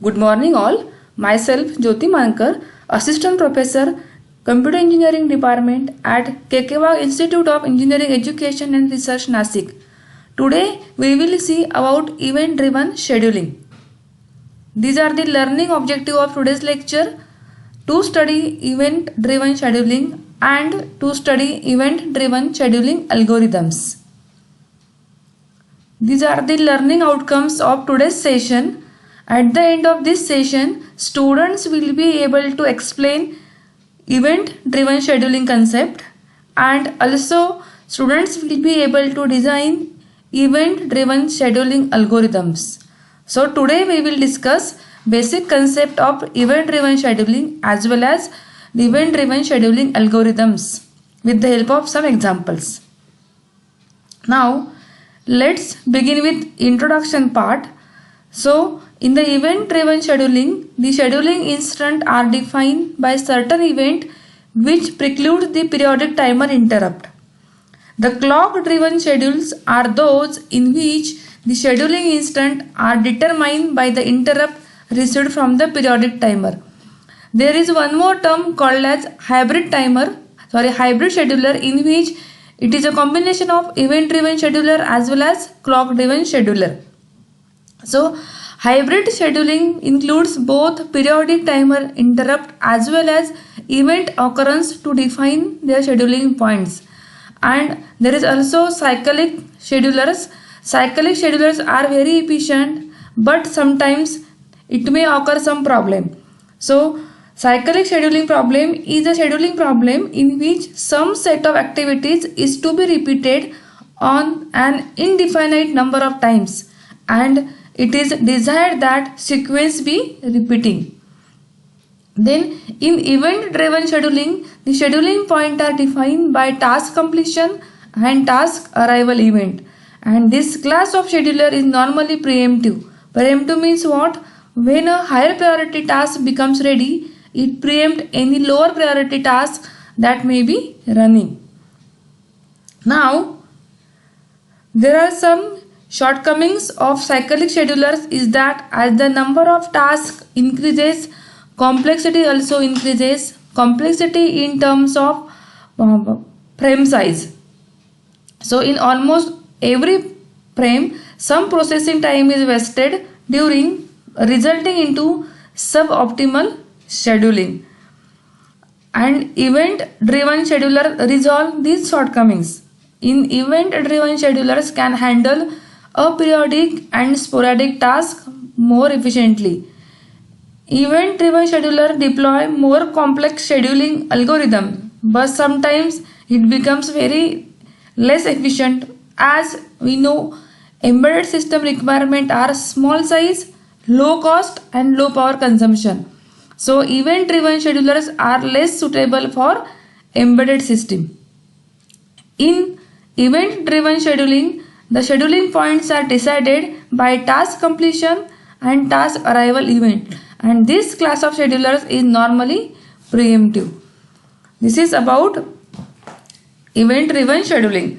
Good morning all. Myself Jyoti Mankar, Assistant Professor, Computer Engineering Department at Kekewag Institute of Engineering Education and Research, Nasik. Today we will see about event-driven scheduling. These are the learning objective of today's lecture: to study event-driven scheduling and to study event-driven scheduling algorithms. These are the learning outcomes of today's session. At the end of this session, students will be able to explain event-driven scheduling concept, and also students will be able to design event-driven scheduling algorithms. So today we will discuss basic concept of event-driven scheduling as well as event-driven scheduling algorithms with the help of some examples. Now let's begin with introduction part. So in the event-driven scheduling, the scheduling instant are defined by certain event which precludes the periodic timer interrupt. The clock-driven schedules are those in which the scheduling instant are determined by the interrupt received from the periodic timer. There is one more term called as hybrid scheduler, in which it is a combination of event-driven scheduler as well as clock-driven scheduler. So hybrid scheduling includes both periodic timer interrupt as well as event occurrence to define their scheduling points. And there is also cyclic schedulers. Cyclic schedulers are very efficient, but sometimes it may occur some problem. So cyclic scheduling problem is a scheduling problem in which some set of activities is to be repeated on an indefinite number of times, and it is desired that sequence be repeating. Then in event-driven scheduling, the scheduling points are defined by task completion and task arrival event. And this class of scheduler is normally preemptive. Preemptive means what? When a higher priority task becomes ready, it preempts any lower priority task that may be running. Now, there are some shortcomings of cyclic schedulers is that as the number of tasks increases, complexity also increases. Complexity in terms of frame size. So in almost every frame, some processing time is wasted during, resulting into suboptimal scheduling. And event-driven scheduler resolve these shortcomings. In event-driven schedulers can handle aperiodic and sporadic tasks more efficiently. Event-driven scheduler deploy more complex scheduling algorithm, but sometimes it becomes very less efficient. As we know, embedded system requirement are small size, low cost and low power consumption. So event-driven schedulers are less suitable for embedded system. In event-driven scheduling, the scheduling points are decided by task completion and task arrival event, and this class of schedulers is normally preemptive. This is about event-driven scheduling.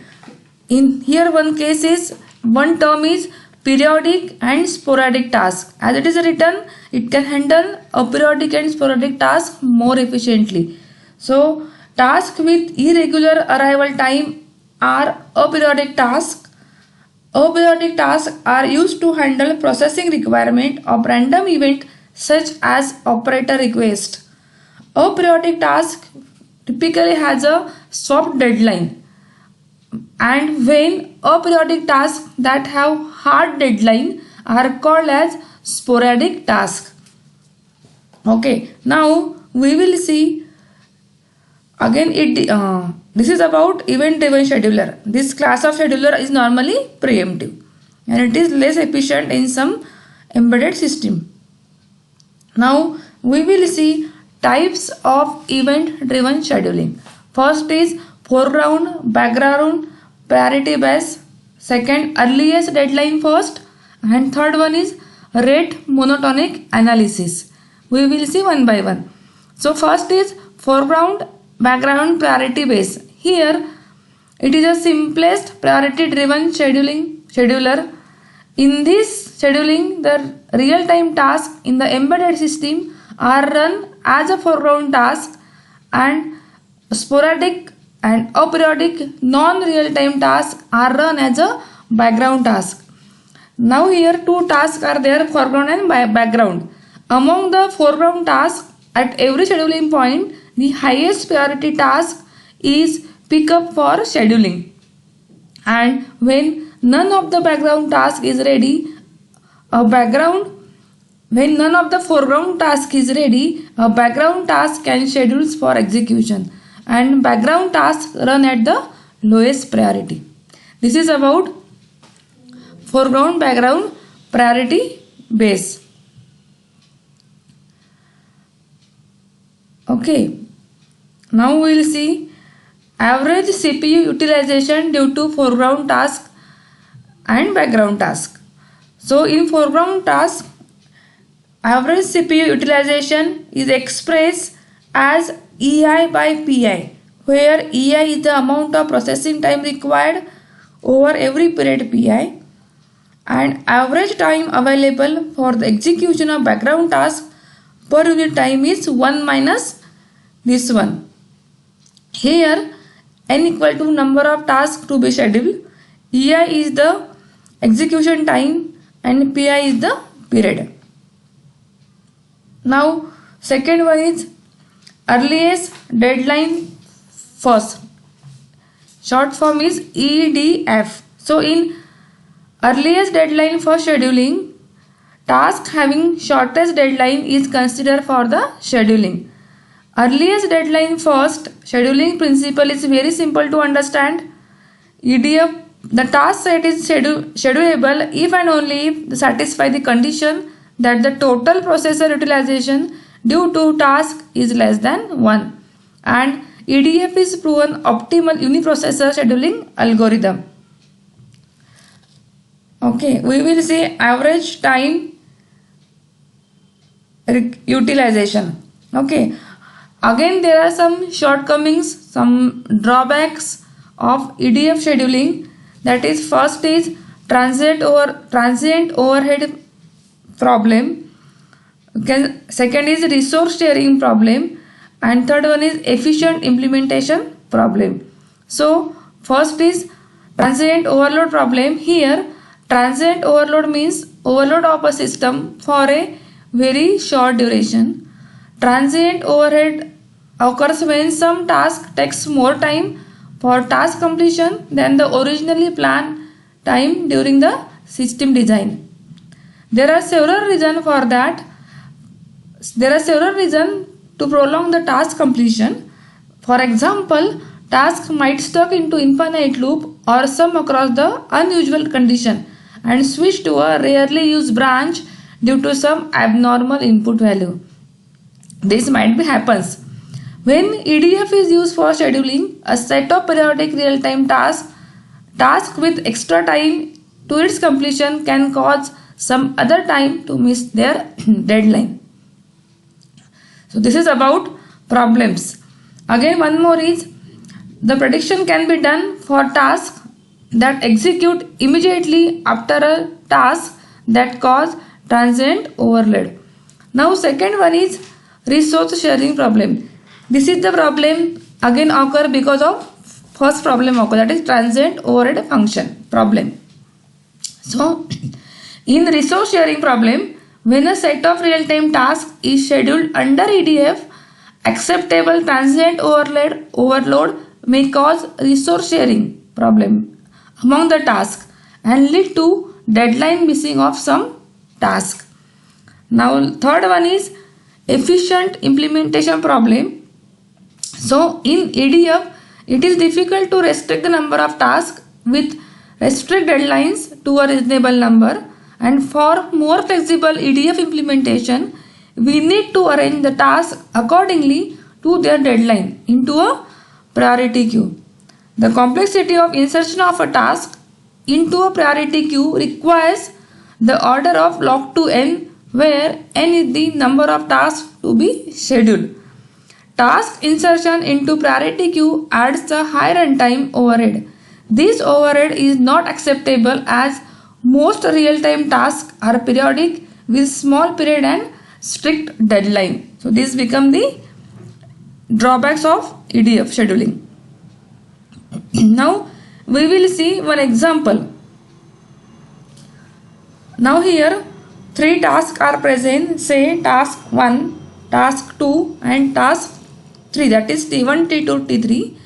In here one case is, one term is periodic and sporadic task. As it is written, it can handle aperiodic and sporadic tasks more efficiently. So tasks with irregular arrival time are aperiodic tasks. Aperiodic tasks are used to handle processing requirement of random event such as operator request. Aperiodic task typically has a soft deadline, and when aperiodic tasks that have hard deadline are called as sporadic tasks. Okay, now we will see again this is about event-driven scheduler. This class of scheduler is normally preemptive and it is less efficient in some embedded system. Now we will see types of event-driven scheduling. First is foreground, background, priority base. Second, earliest deadline first, and third one is rate monotonic analysis. We will see one by one. So first is foreground, background, priority base. Here it is a simplest priority driven scheduler In this scheduling, the real-time tasks in the embedded system are run as a foreground task, and sporadic and aperiodic non-real-time tasks are run as a background task. Now here two tasks are there, foreground and background. Among the foreground tasks, at every scheduling point, the highest priority task is pick up for scheduling. And when none of the background task is ready, when none of the foreground task is ready, a background task can schedule for execution, and background tasks run at the lowest priority. This is about foreground background priority base. Okay, now we will see average CPU utilization due to foreground task and background task. So in foreground task, average CPU utilization is expressed as EI by PI, where EI is the amount of processing time required over every period PI, and average time available for the execution of background task per unit time is 1 minus this one. Here n equal to number of tasks to be scheduled, EI is the execution time and PI is the period. Now second one is earliest deadline first. Short form is EDF. So in earliest deadline for scheduling, task having shortest deadline is considered for the scheduling. Earliest deadline first scheduling principle is very simple to understand. EDF, the task set is schedulable if and only if satisfy the condition that the total processor utilization due to task is less than 1, and EDF is proven optimal uniprocessor scheduling algorithm. Okay, we will see average time utilization. Okay, again there are some shortcomings, some drawbacks of EDF scheduling. That is, first is transient overhead problem. Second is resource sharing problem, and third one is efficient implementation problem. So first is transient overload problem. Here transient overload means overload of a system for a very short duration. Transient overhead occurs when some task takes more time for task completion than the originally planned time during the system design. There are several reasons for that. There are several reasons to prolong the task completion. For example, task might stuck into infinite loop or sum across the unusual condition and switch to a rarely used branch due to some abnormal input value. This might be happens. When EDF is used for scheduling a set of periodic real-time tasks with extra time to its completion can cause some other time to miss their deadline. So this is about problems. Again, one more is the prediction can be done for tasks that execute immediately after a task that cause transient overload. Now second one is resource sharing problem. This is the problem again occur because of first problem occur, that is transient overhead function problem. So in resource sharing problem, when a set of real-time tasks is scheduled under EDF, acceptable transient overload may cause resource sharing problem among the tasks and lead to deadline missing of some task. Now third one is efficient implementation problem. So in EDF, it is difficult to restrict the number of tasks with restrict deadlines to a reasonable number, and for more flexible EDF implementation, we need to arrange the tasks accordingly to their deadline into a priority queue. The complexity of insertion of a task into a priority queue requires the order of log to n, where n is the number of tasks to be scheduled. Task insertion into priority queue adds a high runtime overhead. This overhead is not acceptable as Most real-time tasks are periodic with small period and strict deadline. So these become the drawbacks of EDF scheduling. Now we will see one example. Now here three tasks are present, say task 1, task 2 and task 3, that is T1, T2, T3.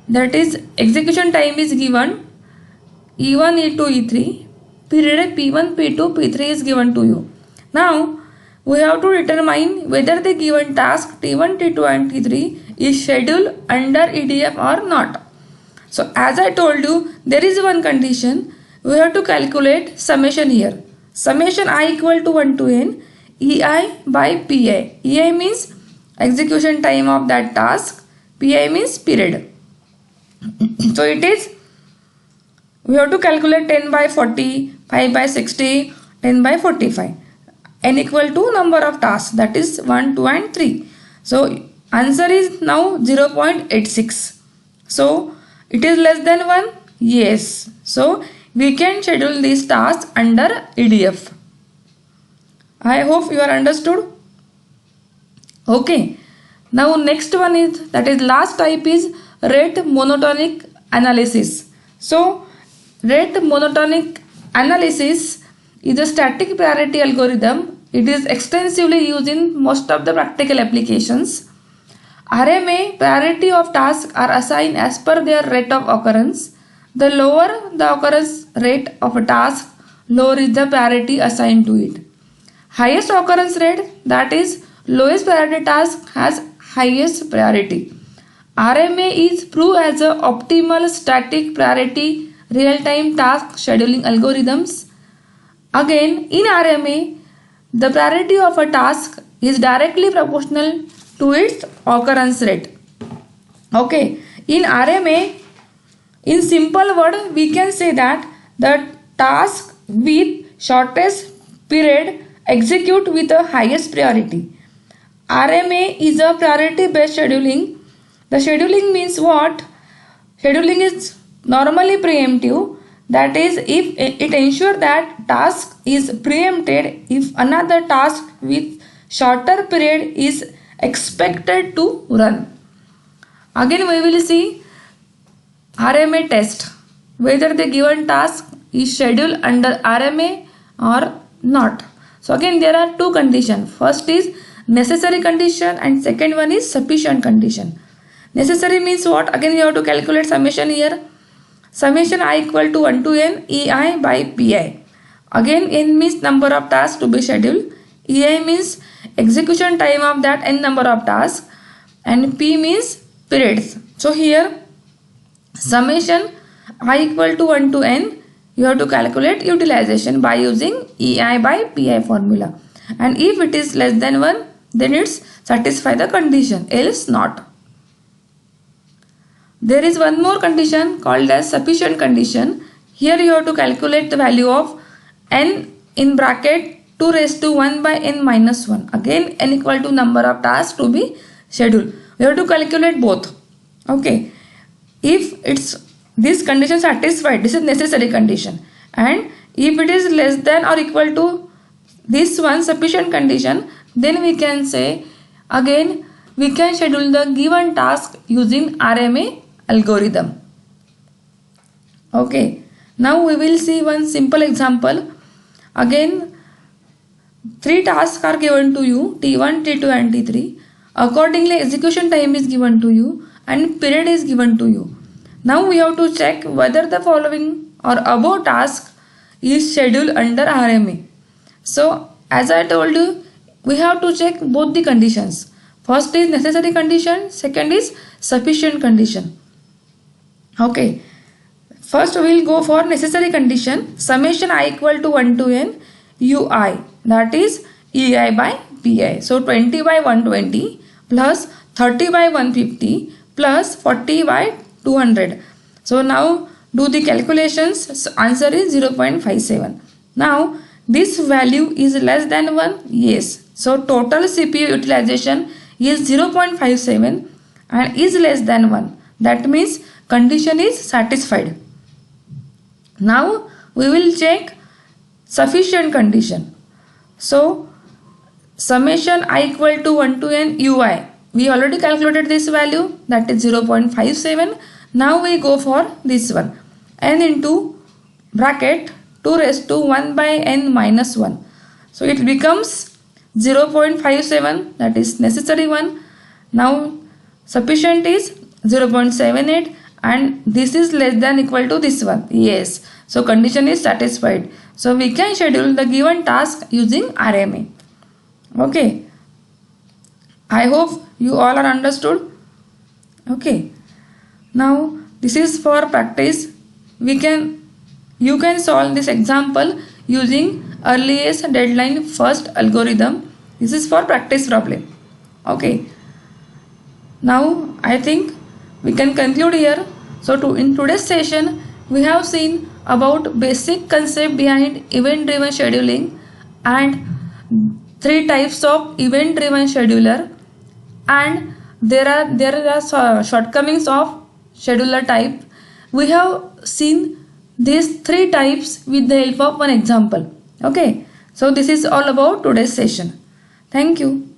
That is execution time is given E1, E2, E3. Period P1, P2, P3 is given to you. Now we have to determine whether the given task T1, T2 and T3 is scheduled under EDF or not. So as I told you, there is one condition. We have to calculate summation here. Summation I equal to 1 to n EI by PI. EI means execution time of that task. PI means period. So it is, we have to calculate 10 by 40, 5 by 60, 10 by 45. N equal to number of tasks, that is 1, 2 and 3. So answer is now 0.86. So it is less than 1? Yes. So we can schedule these tasks under EDF. I hope you are understood. Okay. Now next one is, that is last type is rate monotonic analysis. So rate monotonic analysis is a static priority algorithm. It is extensively used in most of the practical applications. RMA priority of tasks are assigned as per their rate of occurrence. The lower the occurrence rate of a task, lower is the priority assigned to it. Highest occurrence rate, that is lowest priority task, has highest priority. RMA is proved as a optimal static priority real-time task scheduling algorithms. Again, in RMA, the priority of a task is directly proportional to its occurrence rate. Okay, in RMA, in simple word, we can say that the task with shortest period execute with the highest priority. RMA is a priority based scheduling. The scheduling means what? Scheduling is normally preemptive. That is, if it ensures that task is preempted if another task with shorter period is expected to run. Again we will see RMA test, whether the given task is scheduled under RMA or not. So again there are two conditions. First is necessary condition and second one is sufficient condition. Necessary means what? Again you have to calculate summation here. Summation I equal to 1 to n EI by PI. Again n means number of tasks to be scheduled. EI means execution time of that n number of tasks. And P means periods. So here summation I equal to 1 to n, you have to calculate utilization by using EI by PI formula. And if it is less than 1, then it's satisfy the condition, else not. There is one more condition called as sufficient condition. Here you have to calculate the value of n in bracket 2 raised to 1 by n minus 1. Again n equal to number of tasks to be scheduled. We have to calculate both. Okay. If it's this condition satisfied, this is necessary condition. And if it is less than or equal to this one sufficient condition, then we can say again we can schedule the given task using RMA algorithm. Okay, now we will see one simple example. Again, three tasks are given to you, T1, T2 and T3. Accordingly, execution time is given to you and period is given to you. Now we have to check whether the following or above task is scheduled under RMA. So as I told you, we have to check both the conditions. First is necessary condition, second is sufficient condition. Okay, first we will go for necessary condition. Summation I equal to 1 to n UI, that is EI by PI. So 20 by 120 plus 30 by 150 plus 40 by 200. So now do the calculations. So answer is 0.57. Now this value is less than 1. Yes. So total CPU utilization is 0.57 and is less than 1. That means condition is satisfied. Now we will check sufficient condition. So summation I equal to 1 to n ui, we already calculated this value, that is 0.57. Now we go for this one, n into bracket 2 raised to 1 by n minus 1. So it becomes 0.57, that is necessary one. Now sufficient is 0.78 and this is less than equal to this one. Yes, so condition is satisfied. So we can schedule the given task using RMA. Okay, I hope you all are understood. Okay, now this is for practice. You can solve this example using earliest deadline first algorithm. This is for practice problem. Okay, now I think we can conclude here. So in today's session we have seen about basic concept behind event driven scheduling and 3 types of event driven scheduler, and there are shortcomings of scheduler type. We have seen these 3 types with the help of one example. Okay, so this is all about today's session. Thank you.